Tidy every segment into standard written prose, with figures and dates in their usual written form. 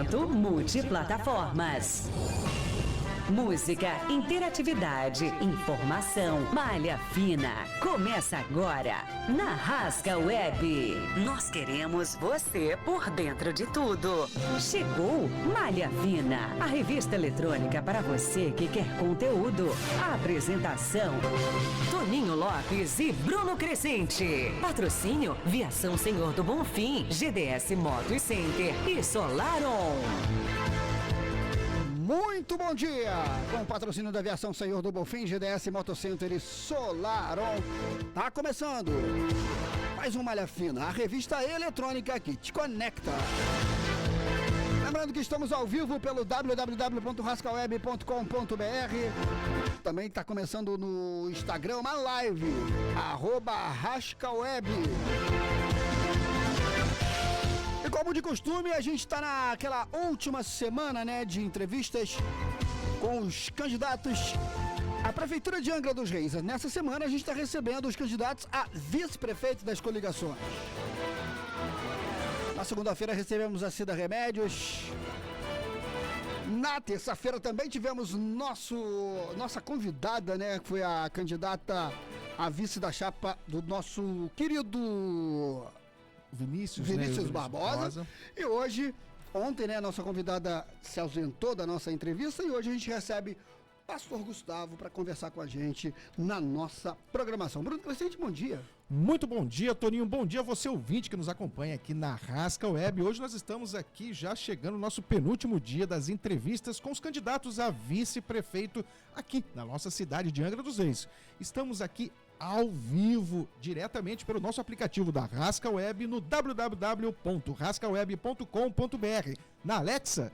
Multiplataformas. Música, interatividade, informação, malha fina. Começa agora na Rasca Web. Nós queremos você por dentro de tudo. Chegou Malha Fina, a revista eletrônica para você que quer conteúdo. A apresentação: Toninho Lopes e Bruno Crescente. Patrocínio: Viação Senhor do Bonfim, GDS Moto Center e Solaron. Muito bom dia! Com o patrocínio da Aviação Senhor do Bonfim, GDS Motocenter e Solaron. Tá começando mais um Malha Fina, a revista eletrônica que te conecta. Lembrando que estamos ao vivo pelo www.rascaweb.com.br. Também está começando no Instagram uma live, @rascaweb. E como de costume, a gente está naquela última semana, de entrevistas com os candidatos à Prefeitura de Angra dos Reis. Nessa semana a gente está recebendo os candidatos a vice-prefeito das coligações. Na segunda-feira recebemos a Cida Remédios. Na terça-feira também tivemos nossa convidada, que foi a candidata a vice da chapa do nosso querido Vinícius Barbosa. E ontem, a nossa convidada se ausentou da nossa entrevista e hoje a gente recebe o Pastor Gustavo para conversar com a gente na nossa programação. Bruno Crescente, bom dia. Muito bom dia, Toninho. Bom dia a você, ouvinte, que nos acompanha aqui na Rasca Web. Hoje nós estamos aqui já chegando no nosso penúltimo dia das entrevistas com os candidatos a vice-prefeito aqui na nossa cidade de Angra dos Reis. Estamos aqui ao vivo, diretamente pelo nosso aplicativo da Rasca Web no www.rascaweb.com.br. Na Alexa,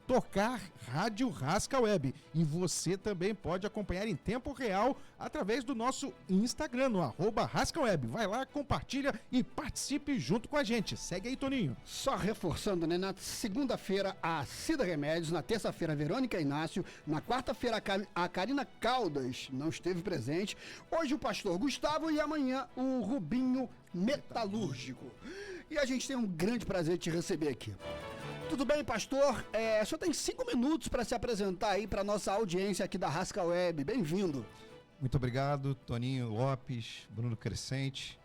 tocar Rádio Rasca Web. E você também pode acompanhar em tempo real através do nosso Instagram, no @RascaWeb. Vai lá, compartilha e participe junto com a gente. Segue aí, Toninho. Só reforçando, na segunda-feira a Cida Remédios, na terça-feira a Verônica Inácio, na quarta-feira a Karina Caldas não esteve presente, hoje o Pastor Gustavo e amanhã o Rubinho Metalúrgico. E a gente tem um grande prazer de te receber aqui. Tudo bem, pastor? O senhor tem 5 minutos para se apresentar aí para nossa audiência aqui da Rasca Web. Bem-vindo. Muito obrigado, Toninho Lopes, Bruno Crescente,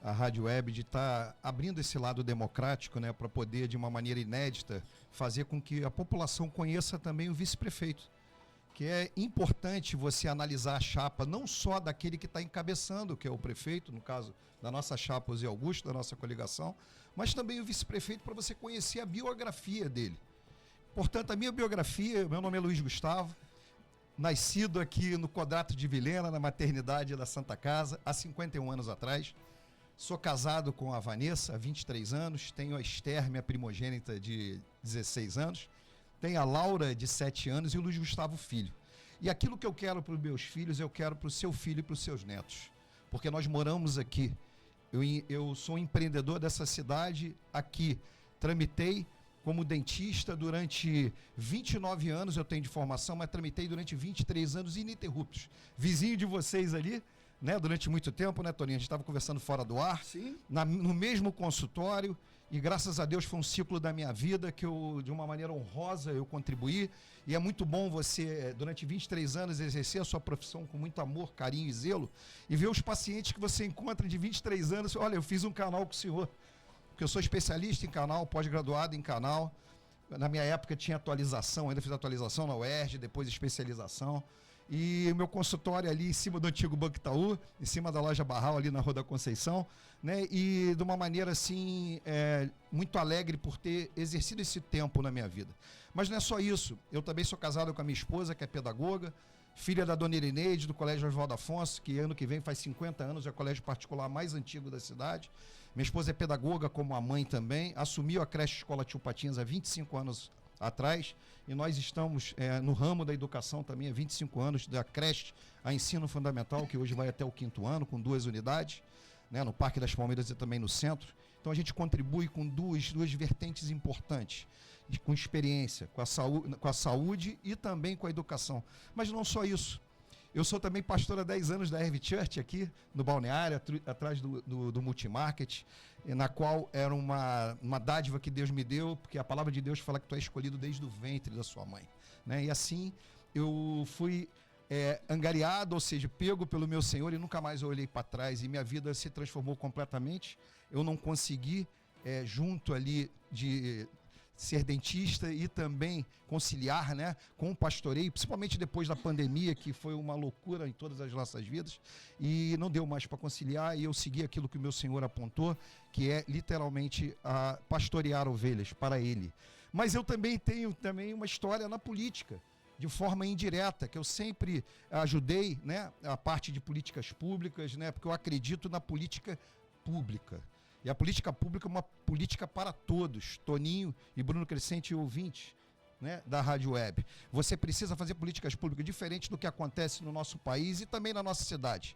a Rádio Web, de estar abrindo esse lado democrático, para poder, de uma maneira inédita, fazer com que a população conheça também o vice-prefeito. Que é importante você analisar a chapa, não só daquele que está encabeçando, que é o prefeito, no caso da nossa chapa, o Zé Augusto, da nossa coligação, mas também o vice-prefeito, para você conhecer a biografia dele. Portanto, a minha biografia: meu nome é Luiz Gustavo, nascido aqui no Quadrato de Vilhena, na maternidade da Santa Casa, há 51 anos atrás. Sou casado com a Vanessa há 23 anos, tenho a Esther, minha primogênita, de 16 anos. Tem a Laura, de 7 anos, e o Luiz Gustavo, filho. E aquilo que eu quero para os meus filhos, eu quero para o seu filho e para os seus netos. Porque nós moramos aqui. Eu sou um empreendedor dessa cidade aqui. Tramitei como dentista durante 29 anos, eu tenho de formação, mas tramitei durante 23 anos ininterruptos. Vizinho de vocês ali, durante muito tempo, Toninho? A gente estava conversando fora do ar. Sim. No mesmo consultório, e graças a Deus foi um ciclo da minha vida que eu, de uma maneira honrosa, eu contribuí. E é muito bom você, durante 23 anos, exercer a sua profissão com muito amor, carinho e zelo, e ver os pacientes que você encontra de 23 anos. Olha, eu fiz um canal com o senhor, porque eu sou especialista em canal, pós-graduado em canal. Na minha época tinha atualização, ainda fiz atualização na UERJ, depois especialização. E o meu consultório ali em cima do antigo Banco Itaú, em cima da loja Barral, ali na Rua da Conceição, e de uma maneira assim, muito alegre por ter exercido esse tempo na minha vida. Mas não é só isso, eu também sou casado com a minha esposa, que é pedagoga, filha da dona Irineide, do Colégio Oswaldo Afonso, que ano que vem faz 50 anos, é o colégio particular mais antigo da cidade. Minha esposa é pedagoga, como a mãe também, assumiu a creche Escola Tio Patinhas há 25 anos atrás, e nós estamos no ramo da educação também há 25 anos, da creche a ensino fundamental, que hoje vai até o 5º ano, com 2 unidades, no Parque das Palmeiras e também no centro. Então a gente contribui com duas vertentes importantes, com experiência, com a saúde e também com a educação. Mas não só isso. Eu sou também pastor há 10 anos da Herve Church aqui no Balneário, atrás do Multimarket, na qual era uma dádiva que Deus me deu, porque a palavra de Deus fala que tu é escolhido desde o ventre da sua mãe, né? E assim eu fui angariado, ou seja, pego pelo meu Senhor, e nunca mais eu olhei para trás, e minha vida se transformou completamente. Eu não consegui, junto ali de ser dentista e também conciliar, né, com o pastoreio, principalmente depois da pandemia, que foi uma loucura em todas as nossas vidas, e não deu mais para conciliar, e eu segui aquilo que o meu Senhor apontou, que é literalmente pastorear ovelhas para Ele. Mas eu também tenho uma história na política, de forma indireta, que eu sempre ajudei, né, a parte de políticas públicas, né, porque eu acredito na política pública. E a política pública é uma política para todos. Toninho e Bruno Crescente, ouvintes, né, da Rádio Web. Você precisa fazer políticas públicas diferentes do que acontece no nosso país e também na nossa cidade.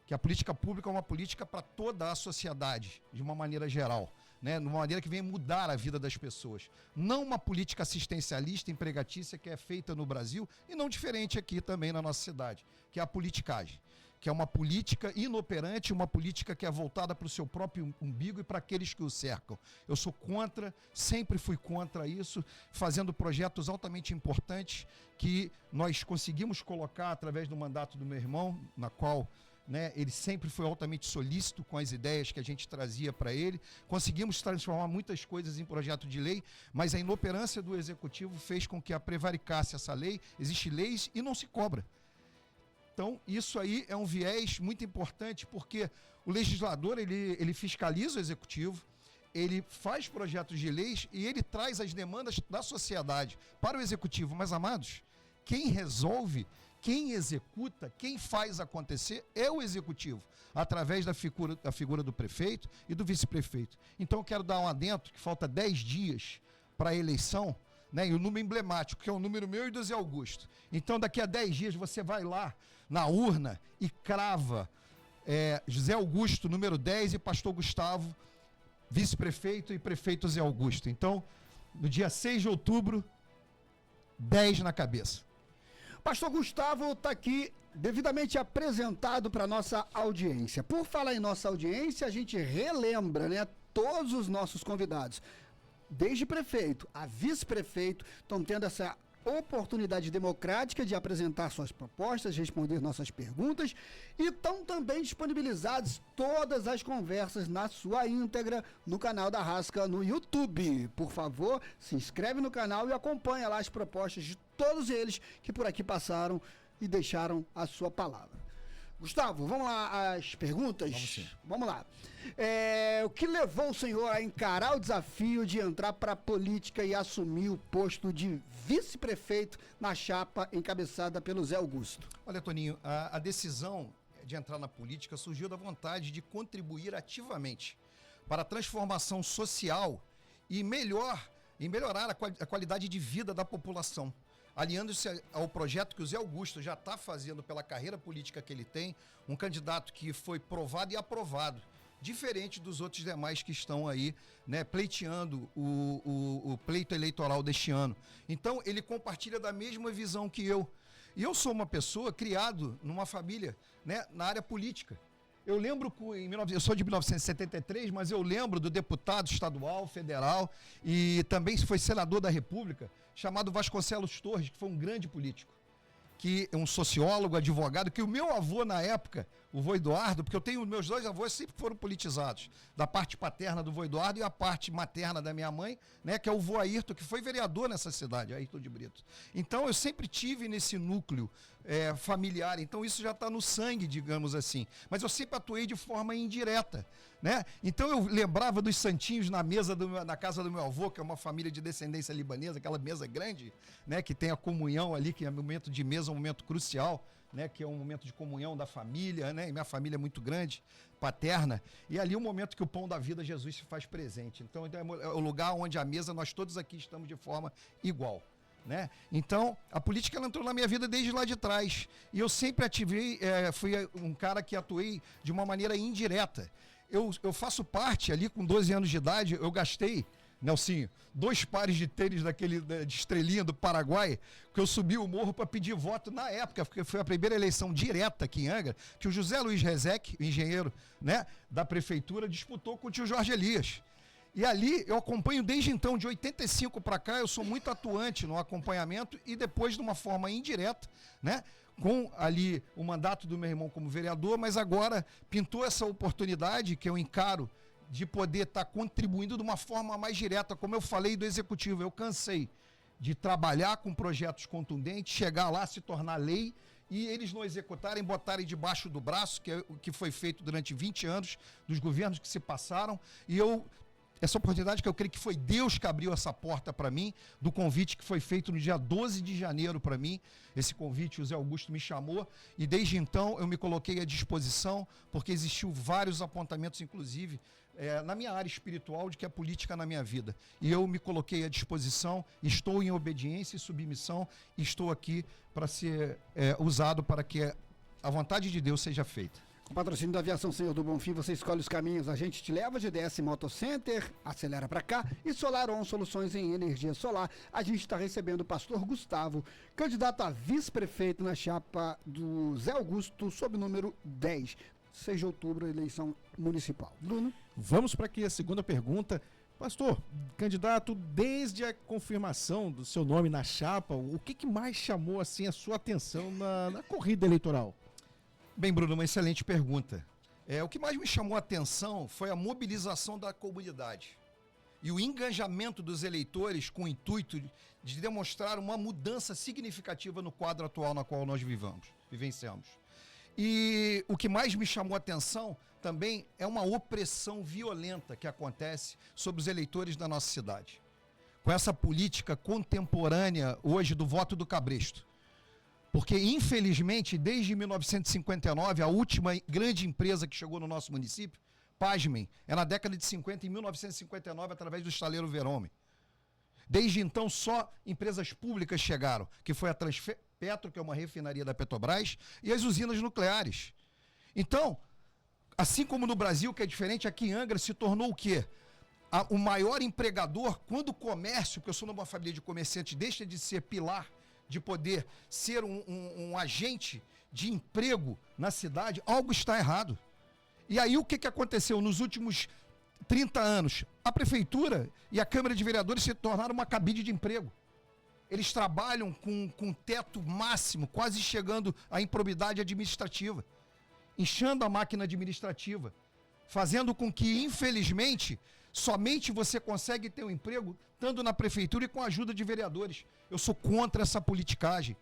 Que a política pública é uma política para toda a sociedade, de uma maneira geral, né, de uma maneira que vem mudar a vida das pessoas. Não uma política assistencialista, empregatícia, que é feita no Brasil, e não diferente aqui também na nossa cidade, que é a politicagem. Que é uma política inoperante, uma política que é voltada para o seu próprio umbigo e para aqueles que o cercam. Eu sou contra, sempre fui contra isso, fazendo projetos altamente importantes que nós conseguimos colocar através do mandato do meu irmão, na qual, né, ele sempre foi altamente solícito com as ideias que a gente trazia para ele. Conseguimos transformar muitas coisas em projeto de lei, mas a inoperância do executivo fez com que prevaricasse essa lei. Existem leis e não se cobra. Então, isso aí é um viés muito importante, porque o legislador, ele fiscaliza o executivo, ele faz projetos de leis e ele traz as demandas da sociedade para o executivo. Mas, amados, quem resolve, quem executa, quem faz acontecer é o executivo, através da figura do prefeito e do vice-prefeito. Então, eu quero dar um adendo, que falta 10 dias para a eleição, né, e o número emblemático, que é o número meu e do Zé Augusto. Então, daqui a 10 dias, você vai lá na urna e crava José Augusto, número 10, e pastor Gustavo, vice-prefeito, e prefeito Zé Augusto. Então, no dia 6 de outubro, 10 na cabeça. Pastor Gustavo está aqui devidamente apresentado para nossa audiência. Por falar em nossa audiência, a gente relembra, né, todos os nossos convidados, desde prefeito a vice-prefeito, estão tendo essa oportunidade democrática de apresentar suas propostas, responder nossas perguntas, e estão também disponibilizadas todas as conversas na sua íntegra no canal da Rasca no YouTube. Por favor, se inscreve no canal e acompanha lá as propostas de todos eles que por aqui passaram e deixaram a sua palavra. Gustavo, vamos lá às perguntas? Vamos sim. Vamos lá. O que levou o senhor a encarar o desafio de entrar para a política e assumir o posto de vice-prefeito na chapa encabeçada pelo Zé Augusto? Olha, Toninho, a decisão de entrar na política surgiu da vontade de contribuir ativamente para a transformação social e melhorar a qualidade de vida da população, aliando-se ao projeto que o Zé Augusto já está fazendo pela carreira política que ele tem, um candidato que foi provado e aprovado, diferente dos outros demais que estão aí, né, pleiteando o pleito eleitoral deste ano. Então, ele compartilha da mesma visão que eu. E eu sou uma pessoa criado numa família, né, na área política. Eu lembro, eu sou de 1973, mas eu lembro do deputado estadual, federal e também foi senador da República, chamado Vasconcelos Torres, que foi um grande político, que é um sociólogo, advogado, que o meu avô na época, o vô Eduardo, porque eu tenho meus dois avós sempre foram politizados, da parte paterna do vô Eduardo e a parte materna da minha mãe, né, que é o vô Ayrton, que foi vereador nessa cidade, Ayrton de Brito. Então eu sempre tive nesse núcleo familiar, então isso já está no sangue, digamos assim, mas eu sempre atuei de forma indireta, né? Então eu lembrava dos santinhos na casa do meu avô, que é uma família de descendência libanesa, aquela mesa grande, né, que tem a comunhão ali, que é um momento de mesa, um momento crucial, né, que é um momento de comunhão da família, né, e minha família é muito grande, paterna, e ali é o momento que o pão da vida, Jesus, se faz presente. Então é o lugar onde a mesa, nós todos aqui estamos de forma igual, né? Então a política ela entrou na minha vida desde lá de trás, e eu sempre fui um cara que atuei de uma maneira indireta. Eu faço parte ali, com 12 anos de idade, eu gastei Nelsinho, 2 pares de tênis de estrelinha do Paraguai, que eu subi o morro para pedir voto na época, porque foi a primeira eleição direta aqui em Angra, que o José Luiz Rezec, o engenheiro, né, da prefeitura, disputou com o tio Jorge Elias. E ali eu acompanho desde então, de 85 para cá, eu sou muito atuante no acompanhamento e depois de uma forma indireta, né, com ali o mandato do meu irmão como vereador, mas agora pintou essa oportunidade que eu encaro de poder estar contribuindo de uma forma mais direta, como eu falei do Executivo. Eu cansei de trabalhar com projetos contundentes, chegar lá, se tornar lei, e eles não executarem, botarem debaixo do braço, que é o que foi feito durante 20 anos, dos governos que se passaram, e essa oportunidade que eu creio que foi Deus que abriu essa porta para mim, do convite que foi feito no dia 12 de janeiro para mim. Esse convite o Zé Augusto me chamou e desde então eu me coloquei à disposição, porque existiu vários apontamentos, inclusive, na minha área espiritual, de que é política na minha vida. E eu me coloquei à disposição, estou em obediência e submissão, e estou aqui para ser usado para que a vontade de Deus seja feita. Com patrocínio da Aviação Senhor do Bonfim, você escolhe os caminhos, a gente te leva. GDS Moto Center, acelera pra cá. E Solar On, soluções em energia solar. A gente está recebendo o pastor Gustavo, candidato a vice-prefeito na chapa do Zé Augusto, sob número 10. 6 de outubro, eleição municipal. Bruno? Vamos para aqui a segunda pergunta. Pastor, candidato, desde a confirmação do seu nome na chapa, o que mais chamou assim a sua atenção na corrida eleitoral? Bem, Bruno, uma excelente pergunta. O que mais me chamou a atenção foi a mobilização da comunidade e o engajamento dos eleitores com o intuito de demonstrar uma mudança significativa no quadro atual na qual nós vivenciamos. E o que mais me chamou a atenção também é uma opressão violenta que acontece sobre os eleitores da nossa cidade. Com essa política contemporânea hoje do voto do cabresto. Porque, infelizmente, desde 1959, a última grande empresa que chegou no nosso município, pasmem, é na década de 50, em 1959, através do estaleiro Verome. Desde então, só empresas públicas chegaram, que foi a Transpetro, que é uma refinaria da Petrobras, e as usinas nucleares. Então, assim como no Brasil, que é diferente, aqui em Angra se tornou o quê? O maior empregador, quando o comércio, porque eu sou de uma família de comerciantes, deixa de ser pilar, de poder ser um agente de emprego na cidade, algo está errado. E aí o que aconteceu nos últimos 30 anos? A prefeitura e a Câmara de Vereadores se tornaram uma cabide de emprego. Eles trabalham com teto máximo, quase chegando à improbidade administrativa, inchando a máquina administrativa, fazendo com que, infelizmente, somente você consegue ter um emprego estando na prefeitura e com a ajuda de vereadores. Eu sou contra essa politicagem.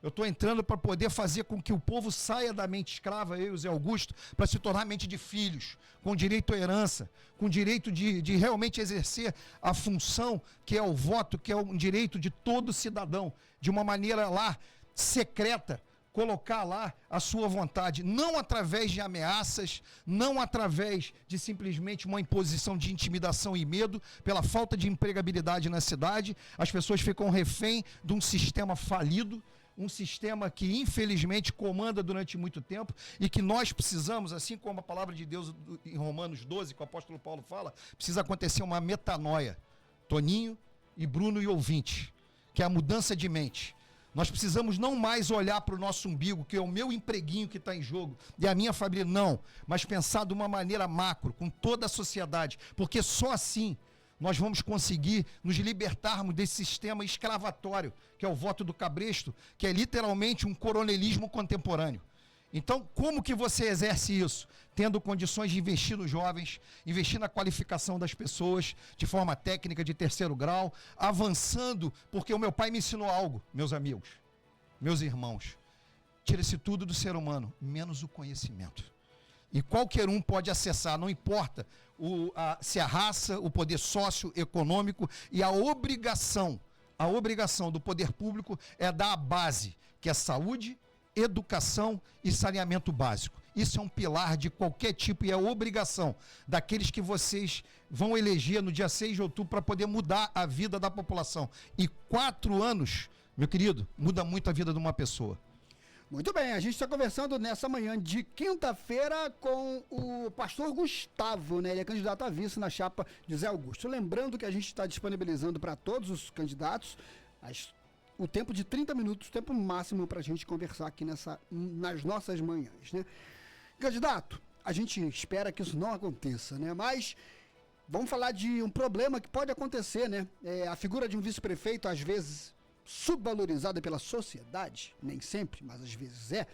Eu estou entrando para poder fazer com que o povo saia da mente escrava, eu e o Zé Augusto, para se tornar mente de filhos, com direito à herança, com direito de realmente exercer a função que é o voto, que é um direito de todo cidadão, de uma maneira lá secreta, colocar lá a sua vontade, não através de ameaças, não através de simplesmente uma imposição de intimidação e medo, pela falta de empregabilidade na cidade. As pessoas ficam refém de um sistema falido, um sistema que infelizmente comanda durante muito tempo e que nós precisamos, assim como a palavra de Deus em Romanos 12, que o apóstolo Paulo fala, precisa acontecer uma metanoia. Toninho e Bruno e ouvinte, que é a mudança de mente. Nós precisamos não mais olhar para o nosso umbigo, que é o meu empreguinho que está em jogo, e a minha família, não, mas pensar de uma maneira macro, com toda a sociedade, porque só assim nós vamos conseguir nos libertarmos desse sistema escravatório, que é o voto do cabresto, que é literalmente um coronelismo contemporâneo. Então, como que você exerce isso? Tendo condições de investir nos jovens, investir na qualificação das pessoas, de forma técnica, de 3º grau, avançando, porque o meu pai me ensinou algo, meus amigos, meus irmãos. Tira-se tudo do ser humano, menos o conhecimento. E qualquer um pode acessar, não importa se a raça, o poder socioeconômico, e a obrigação do poder público é dar a base, que é saúde, educação e saneamento básico. Isso é um pilar de qualquer tipo e é obrigação daqueles que vocês vão eleger no dia 6 de outubro para poder mudar a vida da população. E 4 anos, meu querido, muda muito a vida de uma pessoa. Muito bem, a gente está conversando nessa manhã de quinta-feira com o pastor Gustavo, né? Ele é candidato a vice na chapa de Zé Augusto. Lembrando que a gente está disponibilizando para todos os candidatos o tempo de 30 minutos, tempo máximo para a gente conversar aqui nas nossas manhãs, né? Candidato, a gente espera que isso não aconteça, né? Mas vamos falar de um problema que pode acontecer, né? A figura de um vice-prefeito, às vezes, subvalorizada pela sociedade, nem sempre, mas às vezes é.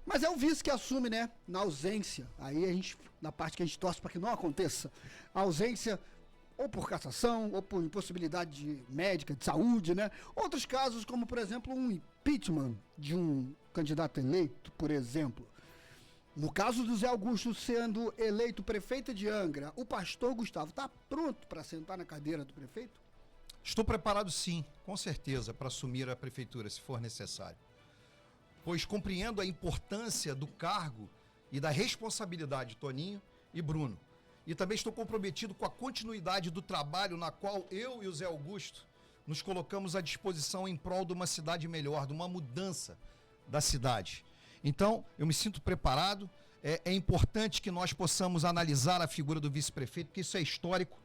Mas é o vice que assume, né? Na ausência, aí na parte que a gente torce para que não aconteça, a ausência ou por cassação, ou por impossibilidade médica, de saúde, né? Outros casos, como por exemplo, um impeachment de um candidato eleito, por exemplo. No caso do Zé Augusto sendo eleito prefeito de Angra, o pastor Gustavo está pronto para sentar na cadeira do prefeito? Estou preparado sim, com certeza, para assumir a prefeitura, se for necessário. Pois compreendo a importância do cargo e da responsabilidade de Toninho e Bruno. E também estou comprometido com a continuidade do trabalho na qual eu e o Zé Augusto nos colocamos à disposição em prol de uma cidade melhor, de uma mudança da cidade. Então, eu me sinto preparado. É importante que nós possamos analisar a figura do vice-prefeito, porque isso é histórico.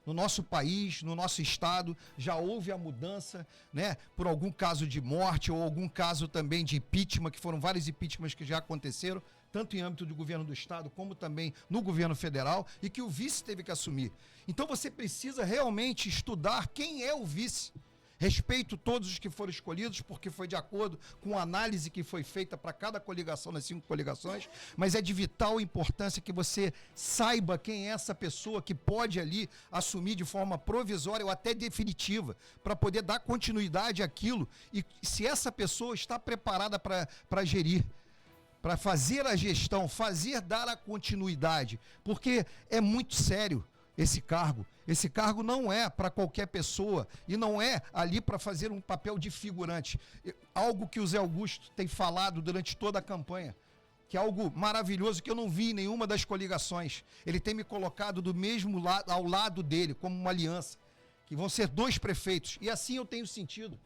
No nosso país, no nosso estado, já houve a mudança, né, por algum caso de morte ou algum caso também de impeachment, que foram vários impeachments que já aconteceram, tanto em âmbito do governo do estado, como também no governo federal, e que o vice teve que assumir. Então você precisa realmente estudar quem é o vice. Respeito todos os que foram escolhidos, porque foi de acordo com a análise que foi feita para cada coligação, nas 5 coligações, mas é de vital importância que você saiba quem é essa pessoa que pode ali assumir de forma provisória ou até definitiva, para poder dar continuidade àquilo, e se essa pessoa está preparada para gerir, para fazer a gestão, dar a continuidade, porque é muito sério esse cargo. Esse cargo não é para qualquer pessoa e não é ali para fazer um papel de figurante. Algo que o Zé Augusto tem falado durante toda a campanha, que é algo maravilhoso que eu não vi em nenhuma das coligações. Ele tem me colocado do mesmo lado, ao lado dele, como uma aliança, que vão ser 2 prefeitos. E assim eu tenho sentido.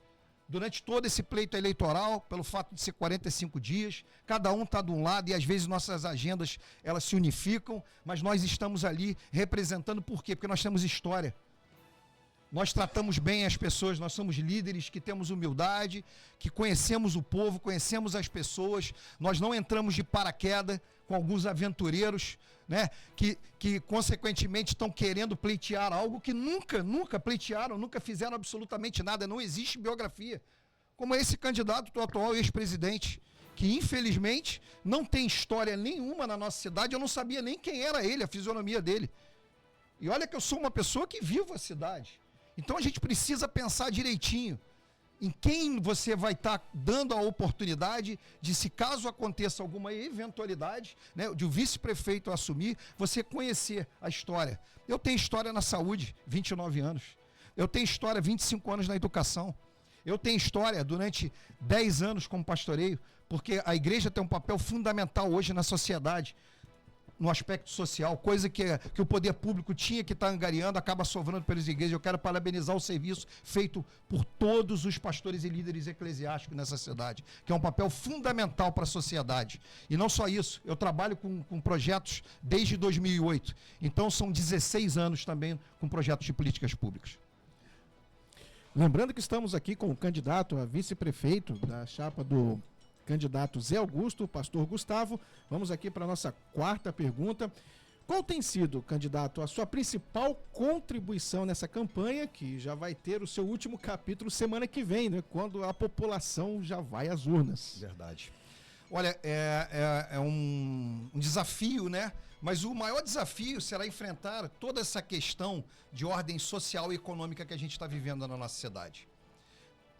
Durante todo esse pleito eleitoral, pelo fato de ser 45 dias, cada um está de um lado e às vezes nossas agendas elas se unificam, mas nós estamos ali representando por quê? Porque nós temos história. Nós tratamos bem as pessoas, nós somos líderes que temos humildade, que conhecemos o povo, conhecemos as pessoas, nós não entramos de paraquedas com alguns aventureiros, né, que consequentemente estão querendo pleitear algo que nunca pleitearam, nunca fizeram absolutamente nada, não existe biografia. Como esse candidato do atual ex-presidente, que infelizmente não tem história nenhuma na nossa cidade, eu não sabia nem quem era ele, a fisionomia dele. E olha que eu sou uma pessoa que vivo a cidade. Então a gente precisa pensar direitinho em quem você vai estar dando a oportunidade de, se caso aconteça alguma eventualidade, né, de o vice-prefeito assumir, você conhecer a história. Eu tenho história na saúde, 29 anos. Eu tenho história, 25 anos na educação. Eu tenho história durante 10 anos como pastoreio, porque a igreja tem um papel fundamental hoje na sociedade, no aspecto social, coisa que o poder público tinha que estar angariando, acaba sobrando pelas igrejas. Eu quero parabenizar o serviço feito por todos os pastores e líderes eclesiásticos nessa cidade, que é um papel fundamental para a sociedade. E não só isso, eu trabalho com projetos desde 2008, então são 16 anos também com projetos de políticas públicas. Lembrando que estamos aqui com o candidato a vice-prefeito da chapa do candidato Zé Augusto, o pastor Gustavo. Vamos aqui para a nossa 4ª pergunta. Qual tem sido, candidato, a sua principal contribuição nessa campanha, que já vai ter o seu último capítulo semana que vem, né, quando a população já vai às urnas? Verdade. Olha, é um desafio, né? Mas o maior desafio será enfrentar toda essa questão de ordem social e econômica que a gente está vivendo na nossa cidade.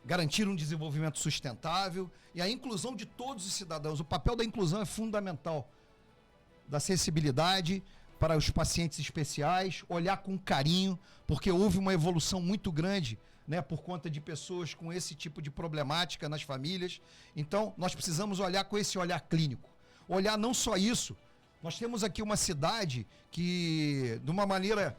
Garantir um desenvolvimento sustentável e a inclusão de todos os cidadãos. O papel da inclusão é fundamental. Da acessibilidade para os pacientes especiais, olhar com carinho, porque houve uma evolução muito grande, né, por conta de pessoas com esse tipo de problemática nas famílias. Então, nós precisamos olhar com esse olhar clínico. Olhar não só isso, nós temos aqui uma cidade que, de uma maneira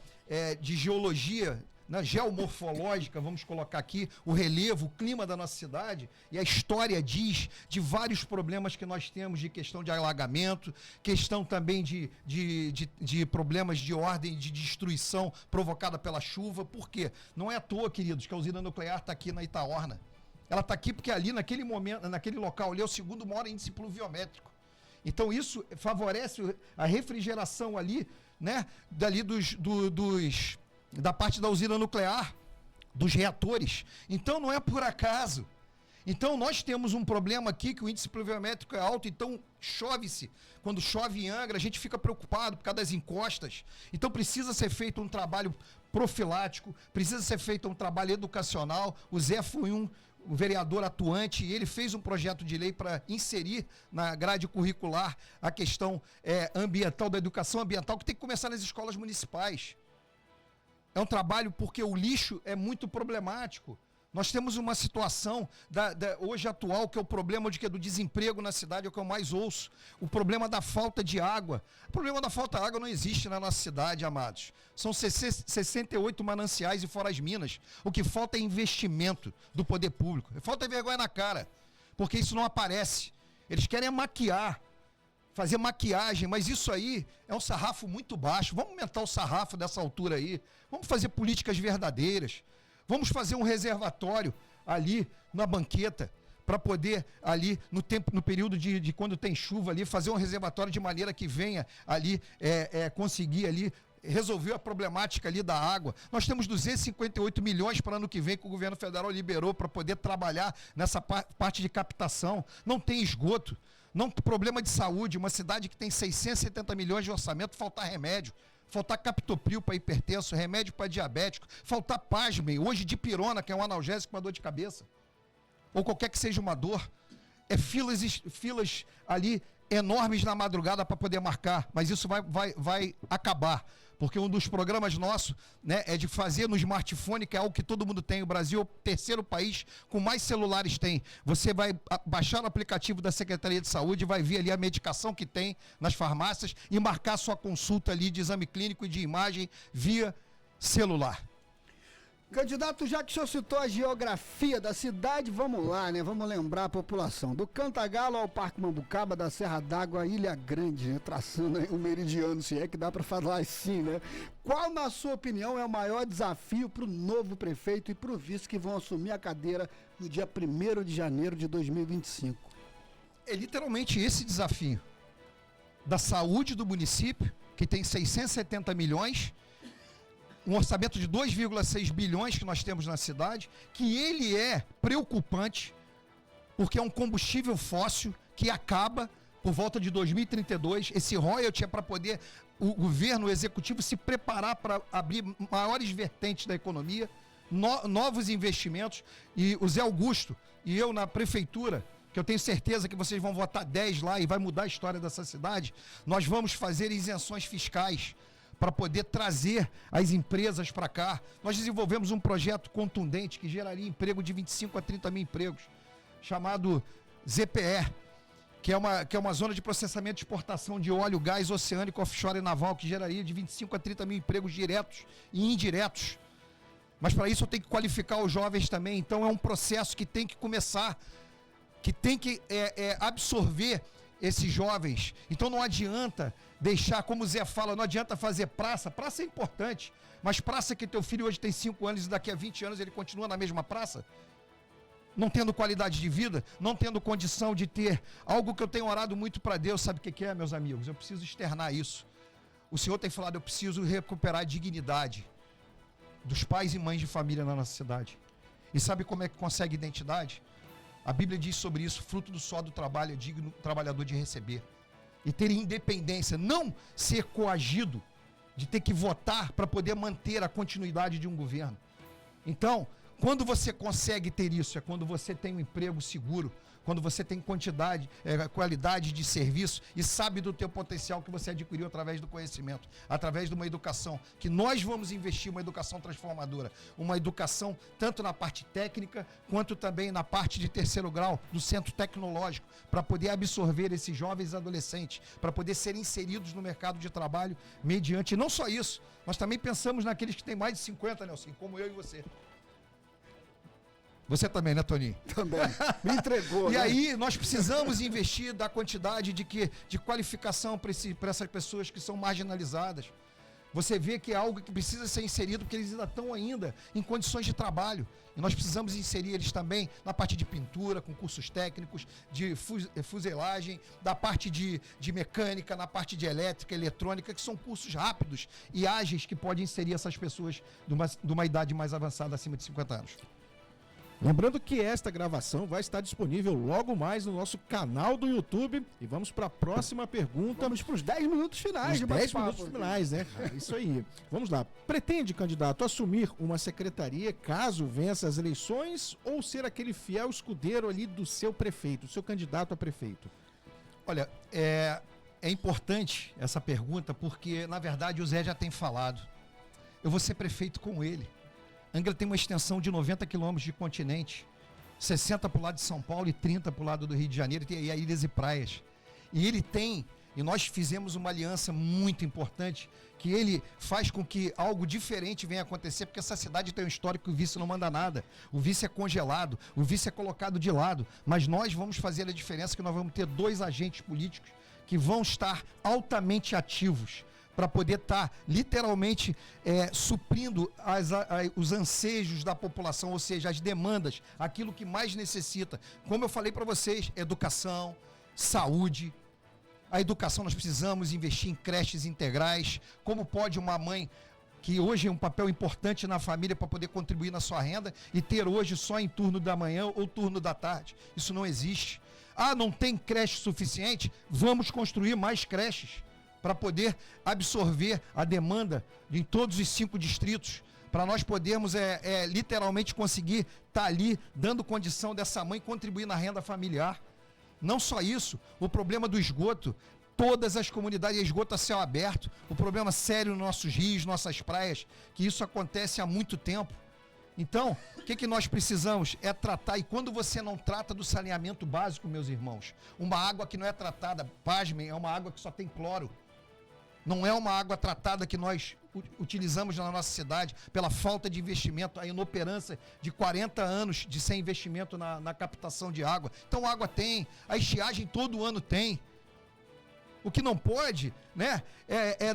de geologia, né, geomorfológica, vamos colocar aqui, o relevo, o clima da nossa cidade, e a história diz de vários problemas que nós temos de questão de alagamento, questão também de problemas de ordem de destruição provocada pela chuva. Por quê? Não é à toa, queridos, que a usina nuclear está aqui na Itaorna. Ela está aqui porque ali, naquele momento, naquele local ali, é o segundo maior índice pluviométrico. Então isso favorece a refrigeração ali, né, dali da parte da usina nuclear, dos reatores. Então não é por acaso. Então nós temos um problema aqui que o índice pluviométrico é alto, então chove-se. Quando chove em Angra, a gente fica preocupado por causa das encostas. Então precisa ser feito um trabalho profilático, precisa ser feito um trabalho educacional. O Zé foi um vereador atuante e ele fez um projeto de lei para inserir na grade curricular a questão ambiental, da educação ambiental, que tem que começar nas escolas municipais. É um trabalho porque o lixo é muito problemático. Nós temos uma situação hoje atual, que é o problema do desemprego na cidade, é o que eu mais ouço. O problema da falta de água. O problema da falta de água não existe na nossa cidade, amados. São 68 mananciais e fora as minas. O que falta é investimento do poder público. Falta vergonha na cara, porque isso não aparece. Eles querem maquiar, fazer maquiagem, mas isso aí é um sarrafo muito baixo. Vamos aumentar o sarrafo dessa altura aí. Vamos fazer políticas verdadeiras. Vamos fazer um reservatório ali na banqueta, para poder ali, no período de quando tem chuva ali, fazer um reservatório de maneira que venha ali, conseguir ali, resolver a problemática ali da água. Nós temos 258 milhões para ano que vem que o governo federal liberou para poder trabalhar nessa parte de captação. Não tem esgoto, não problema de saúde, uma cidade que tem 670 milhões de orçamento, faltar remédio. Faltar captopril para hipertenso, remédio para diabético, faltar, pasmem, hoje dipirona, que é um analgésico para dor de cabeça, ou qualquer que seja uma dor, filas ali enormes na madrugada para poder marcar, mas isso vai acabar, porque um dos programas nossos, né, é de fazer no smartphone, que é algo que todo mundo tem. O Brasil é o terceiro país com mais celulares tem. Você vai baixar o aplicativo da Secretaria de Saúde, vai ver ali a medicação que tem nas farmácias e marcar sua consulta ali de exame clínico e de imagem via celular. Candidato, já que o senhor citou a geografia da cidade, vamos lá, né? Vamos lembrar a população. Do Cantagalo ao Parque Mambucaba, da Serra d'Água à Ilha Grande, né? Traçando aí um meridiano, se é que dá para falar assim, né? Qual, na sua opinião, é o maior desafio para o novo prefeito e para o vice que vão assumir a cadeira no dia 1º de janeiro de 2025? É literalmente esse desafio da saúde do município, que tem 670 milhões, um orçamento de 2,6 bilhões que nós temos na cidade, que ele é preocupante, porque é um combustível fóssil que acaba por volta de 2032. Esse royalty é para poder o governo, o executivo, se preparar para abrir maiores vertentes da economia, novos investimentos. E o Zé Augusto e eu na prefeitura, que eu tenho certeza que vocês vão votar 10 lá e vai mudar a história dessa cidade, nós vamos fazer isenções fiscais para poder trazer as empresas para cá. Nós desenvolvemos um projeto contundente que geraria emprego de 25 a 30 mil empregos, chamado ZPE, que é uma zona de processamento e exportação de óleo, gás oceânico, offshore e naval, que geraria de 25 a 30 mil empregos diretos e indiretos. Mas para isso eu tenho que qualificar os jovens também. Então é um processo que tem que começar, que tem que absorver esses jovens. Então não adianta deixar, como o Zé fala, não adianta fazer praça é importante, mas praça que teu filho hoje tem 5 anos e daqui a 20 anos ele continua na mesma praça, não tendo qualidade de vida, não tendo condição de ter algo que eu tenho orado muito para Deus. Sabe o que é, meus amigos? Eu preciso externar isso. O Senhor tem falado, eu preciso recuperar a dignidade dos pais e mães de família na nossa cidade. E sabe como é que consegue identidade? A Bíblia diz sobre isso: fruto do suor do trabalho é digno o trabalhador de receber. E ter independência, não ser coagido de ter que votar para poder manter a continuidade de um governo. Então, Quando você consegue ter isso, é quando você tem um emprego seguro, quando você tem qualidade de serviço e sabe do teu potencial que você adquiriu através do conhecimento, através de uma educação, que nós vamos investir uma educação transformadora, uma educação tanto na parte técnica, quanto também na parte de terceiro grau, do centro tecnológico, para poder absorver esses jovens adolescentes, para poder serem inseridos no mercado de trabalho mediante, e não só isso, nós também pensamos naqueles que têm mais de 50, Nelson, como eu e você. Você também, né, Toninho? Também. Me entregou. E né? aí nós precisamos investir da quantidade de qualificação para essas pessoas que são marginalizadas. Você vê que é algo que precisa ser inserido, porque eles ainda estão em condições de trabalho. E nós precisamos inserir eles também na parte de pintura, com cursos técnicos, de fuselagem, da parte de mecânica, na parte de elétrica, eletrônica, que são cursos rápidos e ágeis que podem inserir essas pessoas de uma idade mais avançada, acima de 50 anos. Lembrando que esta gravação vai estar disponível logo mais no nosso canal do YouTube. E vamos para a próxima pergunta. Vamos para os 10 minutos finais Os de 10 bate-papo. minutos finais, né? Isso aí. Vamos lá. Pretende, candidato, assumir uma secretaria caso vença as eleições ou ser aquele fiel escudeiro ali do seu prefeito, do seu candidato a prefeito? Olha, é importante essa pergunta porque, na verdade, o Zé já tem falado. Eu vou ser prefeito com ele. Angra tem uma extensão de 90 quilômetros de continente, 60 para o lado de São Paulo e 30 para o lado do Rio de Janeiro, e ilhas e praias. E nós fizemos uma aliança muito importante, que ele faz com que algo diferente venha acontecer, porque essa cidade tem um histórico que o vice não manda nada, o vice é congelado, o vice é colocado de lado, mas nós vamos fazer a diferença, que nós vamos ter 2 agentes políticos que vão estar altamente ativos, para poder estar literalmente suprindo os anseios da população, ou seja, as demandas, aquilo que mais necessita. Como eu falei para vocês, educação, saúde. A educação nós precisamos investir em creches integrais. Como pode uma mãe, que hoje é um papel importante na família para poder contribuir na sua renda, e ter hoje só em turno da manhã ou turno da tarde? Isso não existe. Não tem creche suficiente? Vamos construir mais creches, para poder absorver a demanda em todos os 5 distritos, para nós podermos literalmente conseguir estar ali dando condição dessa mãe contribuir na renda familiar. Não só isso, o problema do esgoto, todas as comunidades, esgoto a céu aberto, o problema sério nos nossos rios, nossas praias, que isso acontece há muito tempo. Então, o que nós precisamos é tratar, e quando você não trata do saneamento básico, meus irmãos, uma água que não é tratada, pasmem, é uma água que só tem cloro. Não é uma água tratada que nós utilizamos na nossa cidade pela falta de investimento, a inoperância de 40 anos de sem investimento na captação de água. Então água tem, a estiagem todo ano tem. O que não pode, né,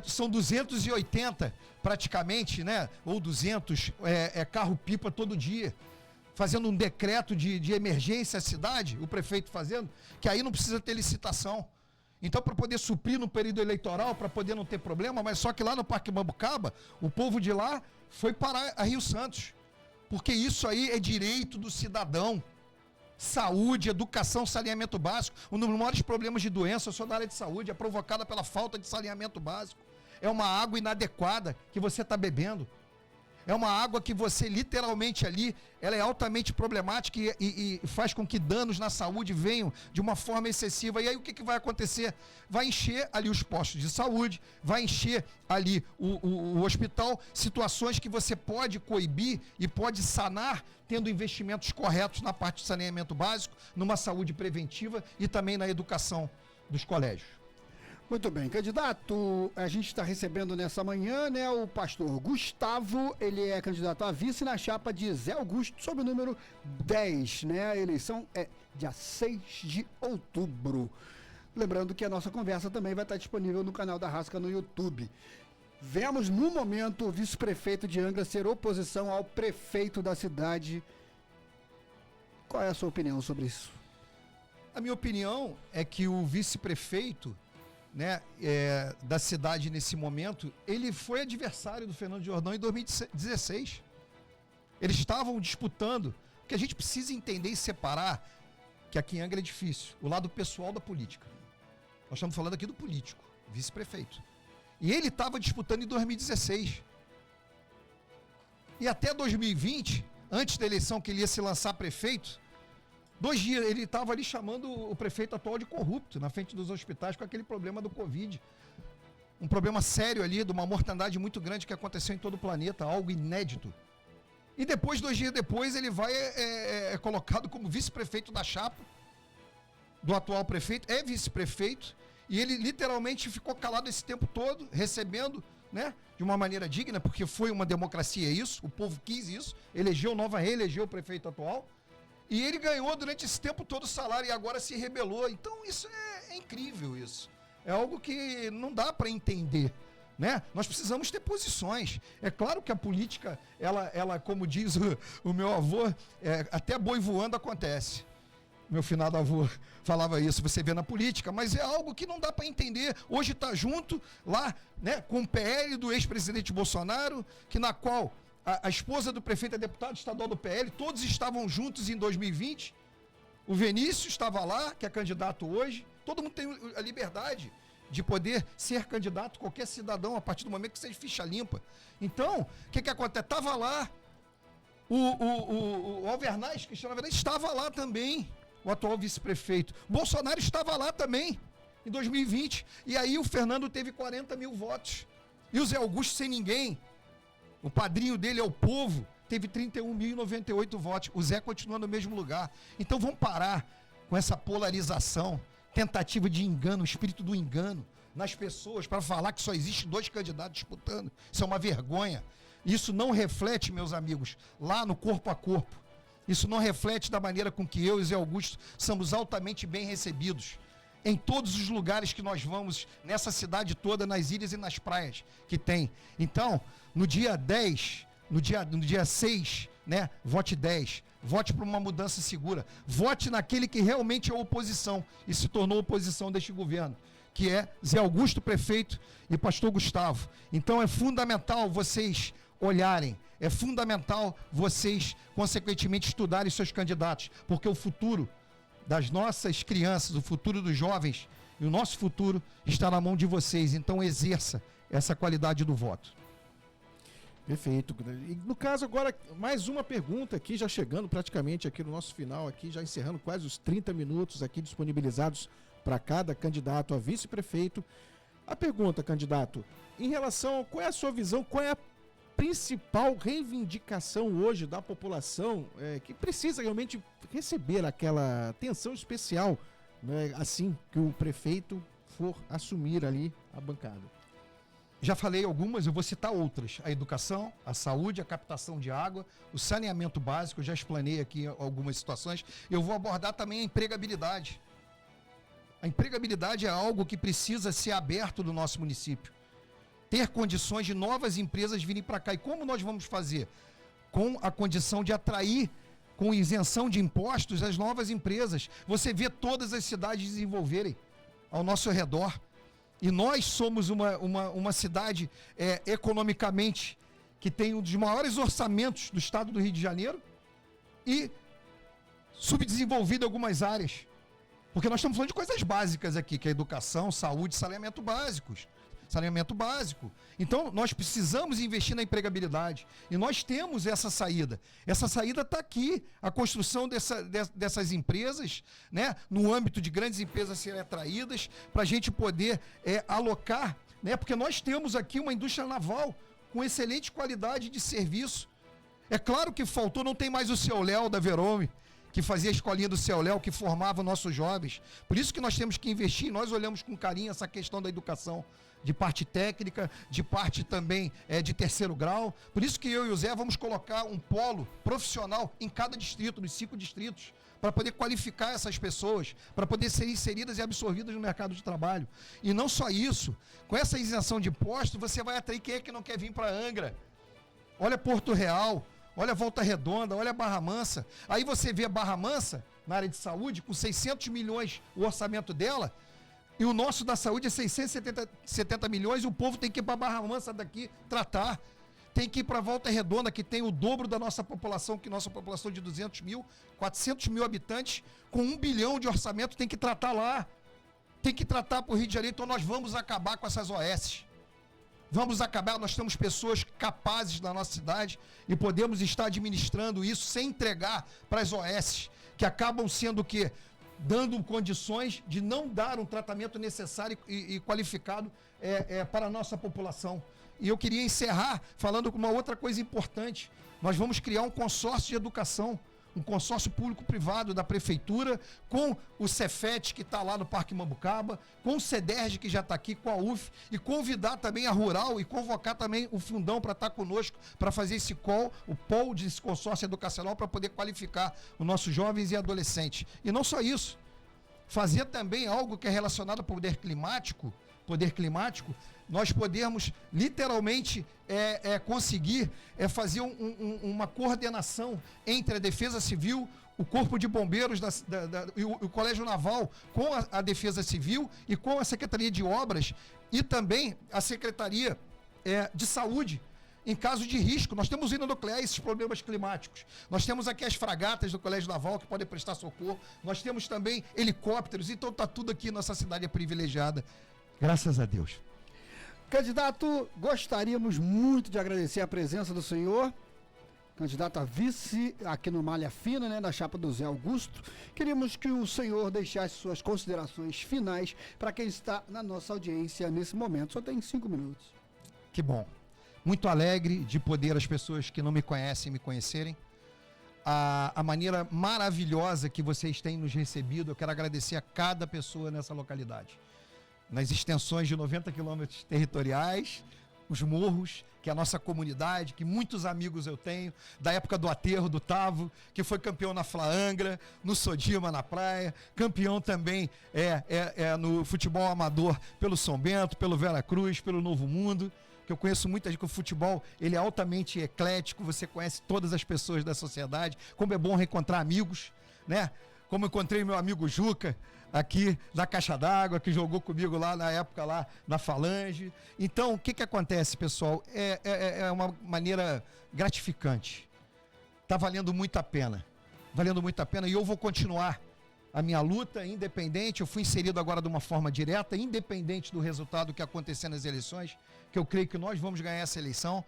são 280 praticamente, né, ou 200 carro-pipa todo dia, fazendo um decreto de emergência à cidade, o prefeito fazendo, que aí não precisa ter licitação. Então, para poder suprir no período eleitoral, para poder não ter problema, mas só que lá no Parque Mambucaba, o povo de lá foi parar a Rio Santos, porque isso aí é direito do cidadão. Saúde, educação, saneamento básico. Um dos maiores problemas de doença, eu sou da área de saúde, é provocada pela falta de saneamento básico. É uma água inadequada que você está bebendo. É uma água que você literalmente ali, ela é altamente problemática e faz com que danos na saúde venham de uma forma excessiva. E aí o que vai acontecer? Vai encher ali os postos de saúde, vai encher ali o hospital, situações que você pode coibir e pode sanar tendo investimentos corretos na parte de saneamento básico, numa saúde preventiva e também na educação dos colégios. Muito bem, candidato, a gente está recebendo nessa manhã, né, o pastor Gustavo, ele é candidato a vice na chapa de Zé Augusto, sob o número 10, né, a eleição é dia 6 de outubro. Lembrando que a nossa conversa também vai estar disponível no canal da Rasca no YouTube. Vemos no momento o vice-prefeito de Angra ser oposição ao prefeito da cidade. Qual é a sua opinião sobre isso? A minha opinião é que o vice-prefeito, né, da cidade nesse momento, ele foi adversário do Fernando Jordão em 2016. Eles estavam disputando, porque a gente precisa entender e separar que aqui em Angra é difícil, o lado pessoal da política. Nós estamos falando aqui do político, vice-prefeito. E ele estava disputando em 2016. E até 2020, antes da eleição que ele ia se lançar prefeito, 2 dias ele estava ali chamando o prefeito atual de corrupto, na frente dos hospitais, com aquele problema do Covid. Um problema sério ali, de uma mortandade muito grande que aconteceu em todo o planeta, algo inédito. E depois, 2 dias depois, ele vai colocado como vice-prefeito da chapa do atual prefeito, é vice-prefeito, e ele literalmente ficou calado esse tempo todo, recebendo, né, de uma maneira digna, porque foi uma democracia isso, o povo quis isso, reelegeu o prefeito atual, e ele ganhou durante esse tempo todo o salário e agora se rebelou. Então isso é incrível isso. É algo que não dá para entender, né? Nós precisamos ter posições. É claro que a política, ela como diz o meu avô, até boi voando acontece. Meu finado avô falava isso, você vê na política, mas é algo que não dá para entender. Hoje está junto lá, né, com o PL do ex-presidente Bolsonaro, que na qual a esposa do prefeito é deputado estadual do PL, todos estavam juntos em 2020. O Vinícius estava lá, que é candidato hoje. Todo mundo tem a liberdade de poder ser candidato, qualquer cidadão, a partir do momento que seja ficha limpa. Então, o que acontece? Estava lá, o Alvernaz, Cristiano Alvernaz, estava lá também, o atual vice-prefeito. Bolsonaro estava lá também, em 2020. E aí o Fernando teve 40 mil votos. E o Zé Augusto sem ninguém. O padrinho dele é o Povo, teve 31.098 votos. O Zé continua no mesmo lugar. Então vamos parar com essa polarização, tentativa de engano, o espírito do engano nas pessoas, para falar que só existe 2 candidatos disputando. Isso é uma vergonha. Isso não reflete, meus amigos, lá no corpo a corpo. Isso não reflete da maneira com que eu e Zé Augusto somos altamente bem recebidos em todos os lugares que nós vamos, nessa cidade toda, nas ilhas e nas praias que tem. Então, no dia 10, no dia 6, né, vote 10, vote para uma mudança segura, vote naquele que realmente é oposição e se tornou oposição deste governo, que é Zé Augusto, prefeito, e pastor Gustavo. Então é fundamental vocês olharem, é fundamental vocês, consequentemente, estudarem seus candidatos, porque o futuro das nossas crianças, o futuro dos jovens e o nosso futuro está na mão de vocês. Então exerça essa qualidade do voto. Perfeito. E no caso agora, mais uma pergunta aqui, já chegando praticamente aqui no nosso final, aqui já encerrando quase os 30 minutos aqui disponibilizados para cada candidato a vice-prefeito. A pergunta, candidato, em relação, qual é a sua visão, qual é a principal reivindicação hoje da população que precisa realmente receber aquela atenção especial, né, assim que o prefeito for assumir ali a bancada? Já falei algumas, eu vou citar outras. A educação, a saúde, a captação de água, o saneamento básico, já explanei aqui algumas situações. Eu vou abordar também a empregabilidade. A empregabilidade é algo que precisa ser aberto no nosso município. Ter condições de novas empresas virem para cá. E como nós vamos fazer? Com a condição de atrair, com isenção de impostos, as novas empresas. Você vê todas as cidades desenvolverem ao nosso redor. E nós somos uma cidade economicamente que tem um dos maiores orçamentos do estado do Rio de Janeiro e subdesenvolvido em algumas áreas. Porque nós estamos falando de coisas básicas aqui, que é educação, saúde, saneamento básicos. Saneamento básico. Então, nós precisamos investir na empregabilidade. E nós temos essa saída. Essa saída está aqui. A construção dessas empresas, né, no âmbito de grandes empresas serem atraídas, para a gente poder alocar, né, porque nós temos aqui uma indústria naval com excelente qualidade de serviço. É claro que faltou, não tem mais o seu Léo da Verome, que fazia a escolinha do Seu Léo, que formava nossos jovens. Por isso que nós temos que investir. Nós olhamos com carinho essa questão da educação, de parte técnica, de parte também de terceiro grau. Por isso que eu e o Zé vamos colocar um polo profissional em cada distrito, nos 5 distritos, para poder qualificar essas pessoas, para poder ser inseridas e absorvidas no mercado de trabalho. E não só isso, com essa isenção de imposto, você vai atrair quem é que não quer vir para Angra. Olha Porto Real, olha Volta Redonda, olha Barra Mansa. Aí você vê a Barra Mansa, na área de saúde, com 600 milhões o orçamento dela, e o nosso da saúde é 670 milhões, e o povo tem que ir para Barra Mansa daqui tratar. Tem que ir para Volta Redonda, que tem o dobro da nossa população, que nossa população de 200 mil, 400 mil habitantes, com 1 bilhão de orçamento, tem que tratar lá. Tem que tratar para o Rio de Janeiro, então nós vamos acabar com essas OS. Vamos acabar, nós temos pessoas capazes na nossa cidade e podemos estar administrando isso sem entregar para as OS, que acabam sendo o quê? Dando condições de não dar um tratamento necessário e qualificado para a nossa população. E eu queria encerrar falando com uma outra coisa importante. Nós vamos criar um consórcio de educação, um consórcio público-privado da prefeitura, com o Cefet, que está lá no Parque Mambucaba, com o CEDERJ, que já está aqui, com a UF, e convidar também a Rural e convocar também o Fundão para estar conosco, para fazer esse call, o POL desse consórcio educacional, para poder qualificar os nossos jovens e adolescentes. E não só isso, fazer também algo que é relacionado ao poder climático, nós podemos literalmente conseguir fazer uma coordenação entre a Defesa Civil, o Corpo de Bombeiros e o Colégio Naval com a Defesa Civil e com a Secretaria de Obras e também a Secretaria de Saúde. Em caso de risco, nós temos usina nuclear, esses problemas climáticos. Nós temos aqui as fragatas do Colégio Naval que podem prestar socorro. Nós temos também helicópteros. Então está tudo aqui, nossa cidade é privilegiada. Graças a Deus. Candidato, gostaríamos muito de agradecer a presença do senhor, candidato a vice aqui no Malha Fina, né, da chapa do Zé Augusto. Queríamos que o senhor deixasse suas considerações finais para quem está na nossa audiência nesse momento. Só tem 5 minutos. Que bom. Muito alegre de poder as pessoas que não me conhecem me conhecerem. A maneira maravilhosa que vocês têm nos recebido, eu quero agradecer a cada pessoa nessa localidade. Nas extensões de 90 quilômetros territoriais, os morros, que é a nossa comunidade, que muitos amigos eu tenho, da época do Aterro, do Tavo, que foi campeão na Flaangra, no Sodima, na praia, campeão também no futebol amador pelo São Bento, pelo Vera Cruz, pelo Novo Mundo, que eu conheço muita gente, que o futebol ele é altamente eclético, você conhece todas as pessoas da sociedade, como é bom reencontrar amigos, né? Como eu encontrei meu amigo Juca, aqui na Caixa d'Água, que jogou comigo lá na época, lá na Falange. Então, o que acontece, pessoal? É uma maneira gratificante. Está valendo muito a pena. Valendo muito a pena. E eu vou continuar a minha luta, independente. Eu fui inserido agora de uma forma direta, independente do resultado que acontecer nas eleições, que eu creio que nós vamos ganhar essa eleição.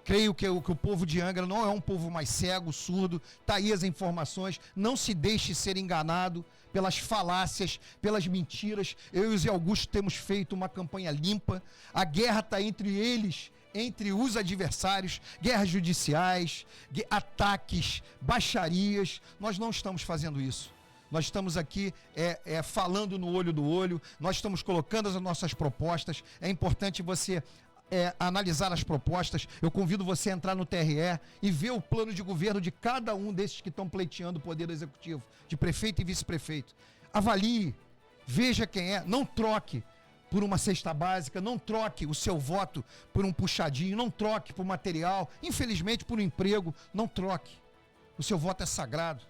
Creio que o povo de Angra não é um povo mais cego, surdo, está aí as informações, não se deixe ser enganado pelas falácias, pelas mentiras. Eu e o Zé Augusto temos feito uma campanha limpa, a guerra está entre eles, entre os adversários, guerras judiciais, ataques, baixarias, nós não estamos fazendo isso. Nós estamos aqui falando no olho do olho, nós estamos colocando as nossas propostas, é importante você analisar as propostas. Eu convido você a entrar no TRE e ver o plano de governo de cada um desses que estão pleiteando o poder executivo, de prefeito e vice-prefeito. Avalie, veja quem é, não troque por uma cesta básica, não troque o seu voto por um puxadinho, não troque por material, infelizmente por um emprego, não troque. O seu voto é sagrado.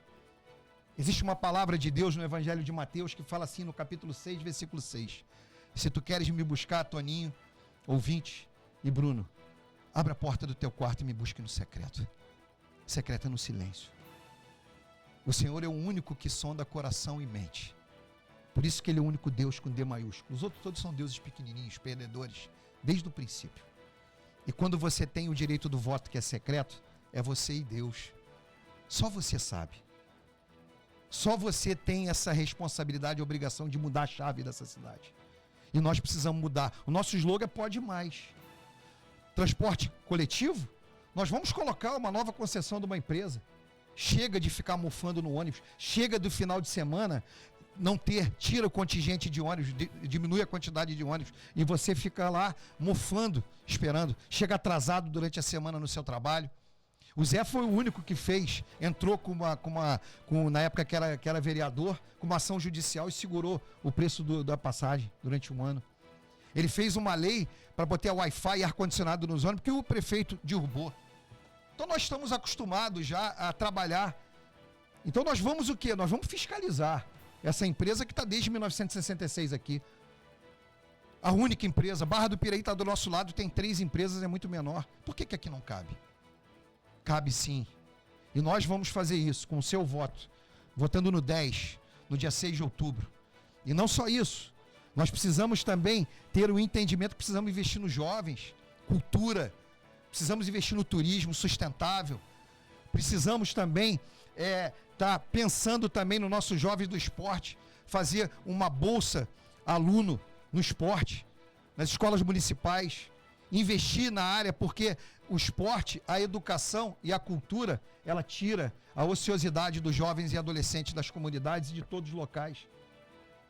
Existe uma palavra de Deus no Evangelho de Mateus que fala assim no capítulo 6, versículo 6. Se tu queres me buscar, Toninho, ouvinte e Bruno, abre a porta do teu quarto e me busque no secreto. Secreto é no silêncio. O Senhor é o único que sonda coração e mente. Por isso que Ele é o único Deus com D maiúsculo. Os outros todos são deuses pequenininhos, perdedores, desde o princípio. E quando você tem o direito do voto que é secreto, é você e Deus. Só você sabe. Só você tem essa responsabilidade e obrigação de mudar a chave dessa cidade. E nós precisamos mudar. O nosso slogan é Pode Mais. Transporte coletivo, nós vamos colocar uma nova concessão de uma empresa. Chega de ficar mofando no ônibus. Chega do final de semana não ter, tira o contingente de ônibus, diminui a quantidade de ônibus e você fica lá mofando, esperando. Chega atrasado durante a semana no seu trabalho. O Zé foi o único que fez, entrou na época que era vereador, com uma ação judicial e segurou o preço da passagem durante um ano. Ele fez uma lei para botar Wi-Fi e ar-condicionado nos ônibus, que o prefeito derrubou. Então nós estamos acostumados já a trabalhar. Então nós vamos o quê? Nós vamos fiscalizar essa empresa que está desde 1966 aqui. A única empresa, Barra do Piraí está do nosso lado, tem 3 empresas, é muito menor. Por que aqui não cabe? Cabe sim. E nós vamos fazer isso com o seu voto, votando no 10, no dia 6 de outubro. E não só isso, nós precisamos também ter o entendimento que precisamos investir nos jovens. cultura, precisamos investir no turismo sustentável, precisamos também tá pensando também nos nossos jovens do esporte, fazer uma bolsa aluno no esporte, nas escolas municipais, investir na área, porque o esporte, a educação e a cultura, ela tira a ociosidade dos jovens e adolescentes das comunidades e de todos os locais.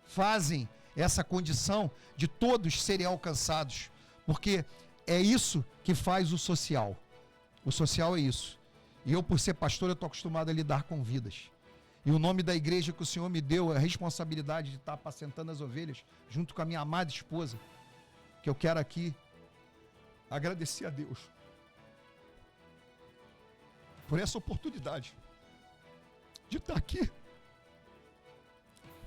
Fazem essa condição de todos serem alcançados, porque é isso que faz o social. O social é isso. E eu, por ser pastor, eu estou acostumado a lidar com vidas. E o nome da igreja que o Senhor me deu, a responsabilidade de estar apacentando as ovelhas, junto com a minha amada esposa, que eu quero aqui agradecer a Deus por essa oportunidade de estar aqui.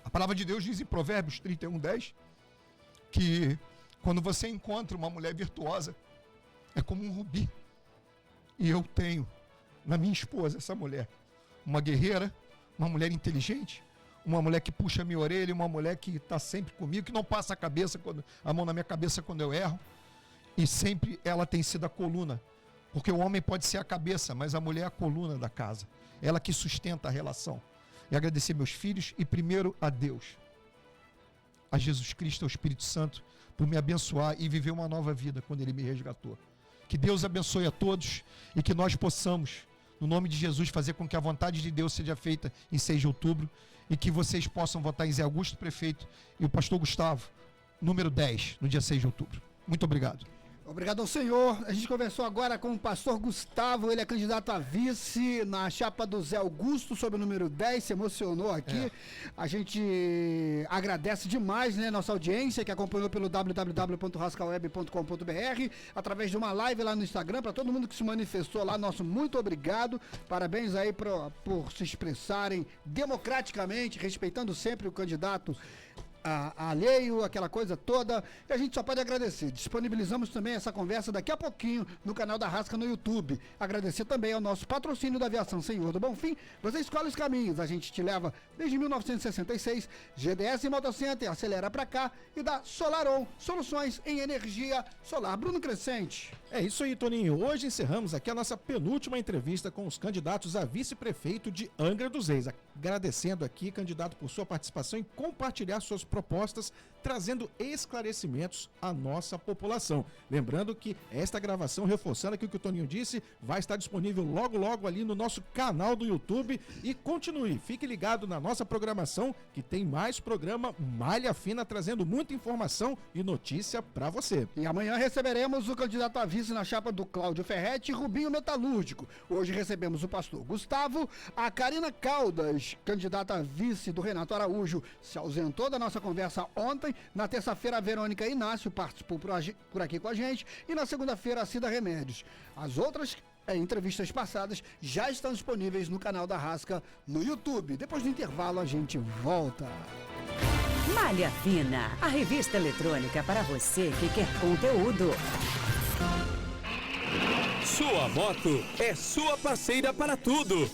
A palavra de Deus diz em Provérbios 31:10 que quando você encontra uma mulher virtuosa, é como um rubi. E eu tenho na minha esposa essa mulher, uma guerreira, uma mulher inteligente, uma mulher que puxa a minha orelha, uma mulher que está sempre comigo, que não passa a mão na minha cabeça quando eu erro. E sempre ela tem sido a coluna, porque o homem pode ser a cabeça, mas a mulher é a coluna da casa, ela que sustenta a relação. E agradecer meus filhos e primeiro a Deus, a Jesus Cristo, ao Espírito Santo, por me abençoar e viver uma nova vida quando Ele me resgatou. Que Deus abençoe a todos e que nós possamos, no nome de Jesus, fazer com que a vontade de Deus seja feita em 6 de outubro e que vocês possam votar em Zé Augusto, prefeito, e o pastor Gustavo, número 10, no dia 6 de outubro. Muito obrigado. Obrigado ao senhor. A gente conversou agora com o pastor Gustavo, ele é candidato a vice na chapa do Zé Augusto, sob o número 10, se emocionou aqui. A gente agradece demais, né, nossa audiência, que acompanhou pelo www.rascaweb.com.br, através de uma live lá no Instagram, para todo mundo que se manifestou lá, nosso muito obrigado. Parabéns aí por se expressarem democraticamente, respeitando sempre o candidato alheio, aquela coisa toda, e a gente só pode agradecer. Disponibilizamos também essa conversa daqui a pouquinho no canal da Rasca no YouTube. Agradecer também ao nosso patrocínio da Aviação Senhor do Bonfim. Você escolhe os caminhos, a gente te leva desde 1966, GDS Motocenter, acelera pra cá, e da Solaron, soluções em energia solar. Bruno Crescente. É isso aí, Toninho. Hoje encerramos aqui a nossa penúltima entrevista com os candidatos a vice-prefeito de Angra dos Reis. Agradecendo aqui, candidato, por sua participação e compartilhar suas propostas, trazendo esclarecimentos à nossa população. Lembrando que esta gravação, reforçando aqui o que o Toninho disse, vai estar disponível logo ali no nosso canal do YouTube. E continue, fique ligado na nossa programação, que tem mais programa Malha Fina, trazendo muita informação e notícia para você. E amanhã receberemos o candidato a vice na chapa do Cláudio Ferretti, Rubinho Metalúrgico. Hoje recebemos o pastor Gustavo, a Karina Caldas, candidata a vice do Renato Araújo, se ausentou da nossa conversa ontem. Na terça-feira, a Verônica Inácio participou por aqui com a gente, e na segunda-feira, a Cida Remédios. As outras entrevistas passadas já estão disponíveis no canal da Rasca no YouTube. Depois do intervalo, a gente volta. Malha Fina, a revista eletrônica para você que quer conteúdo. Sua moto é sua parceira para tudo.